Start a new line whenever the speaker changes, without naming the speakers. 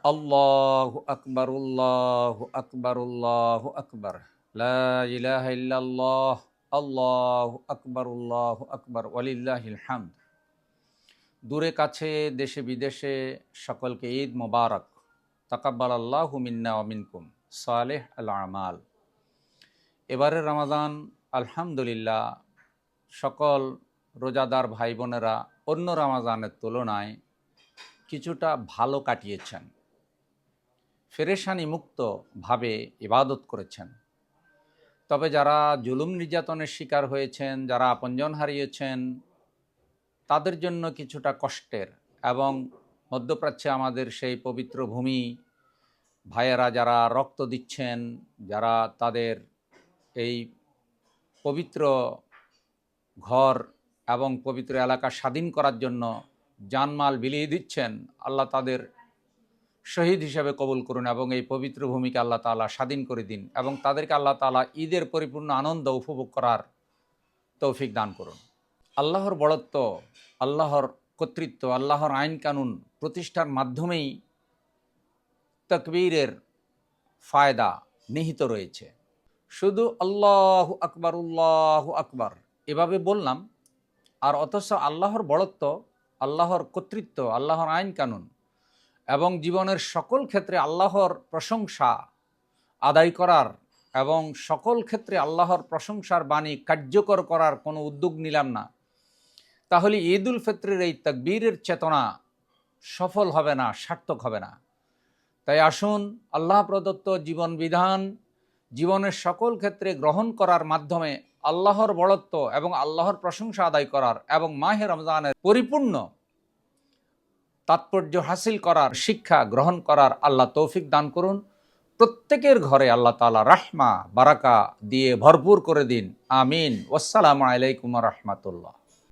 আল্লাহু আকবার, আল্লাহু আকবার, আল্লাহু আকবার, লা ইলাহা ইল্লাল্লাহ, আল্লাহু আকবার, আল্লাহু আকবার, ওয়ালিল্লাহিল হামদ। দূরে কাছে, দেশে বিদেশে সকলকে ঈদ মোবারক। তাকাব্বালাল্লাহু মিন্না ওয়া মিনকুম সালেহ আল আমাল। এবারের রমাদান আলহামদুলিল্লাহ সকল রোজাদার ভাই বোনেরা অন্য রমাজানের তুলনায় কিছুটা ভালো কাটিয়েছেন, ফেরেশানি মুক্তভাবে ইবাদত করেছেন। তবে যারা জুলুম নির্যাতনের শিকার হয়েছেন, যারা আপনজন হারিয়েছেন, তাদের জন্য কিছুটা কষ্টের। এবং মধ্যপ্রাচ্যে আমাদের সেই পবিত্র ভূমি ভাইয়েরা যারা রক্ত দিচ্ছেন, যারা তাদের এই পবিত্র ঘর এবং পবিত্র এলাকা স্বাধীন করার জন্য জানমাল বিলিয়ে দিচ্ছেন, আল্লাহ তাদের শহীদ হিসেবে কবুল করুন এবং এই পবিত্র ভূমিকে আল্লাহ তাআলা স্বাধীন করে দিন এবং তাদেরকে আল্লাহ তাআলা ঈদের পরিপূর্ণ আনন্দ উপভোগ করার তৌফিক দান করুন। আল্লাহর বড়ত্ব, আল্লাহর কর্তৃত্ব, আল্লাহর আইন কানুন প্রতিষ্ঠার মাধ্যমেই তাকবীরের ফায়দা নিহিত রয়েছে। শুধু আল্লাহু আকবার, আল্লাহু আকবার এভাবে বললাম, আর অথচ আল্লাহর বড়ত্ব, আল্লাহর কর্তৃত্ব, আল্লাহর আইন কানুন এবং জীবনের সকল ক্ষেত্রে আল্লাহর প্রশংসা আদায় করার এবং সকল ক্ষেত্রে আল্লাহর প্রশংসার বাণী কার্যকর করার কোনো উদ্যোগ নিলাম না, তাহলে ঈদ উল ফিতরের এই তাকবীরের চেতনা সফল হবে না, সার্থক হবে না। তাই আসুন আল্লাহ প্রদত্ত জীবন বিধান জীবনের সকল ক্ষেত্রে গ্রহণ করার মাধ্যমে আল্লাহর বড়ত্ব এবং আল্লাহর প্রশংসা আদায় করার এবং মাহে রমজানের পরিপূর্ণ তাৎপর্য হাসিল করার, শিক্ষা গ্রহণ করার আল্লাহ তৌফিক দান করুন। প্রত্যেকের ঘরে আল্লাহ তাআলা রাহমা বারাকা দিয়ে ভরপুর করে দিন, আমিন। ওয়াসসালামু আলাইকুম ওয়া রাহমাতুল্লাহ।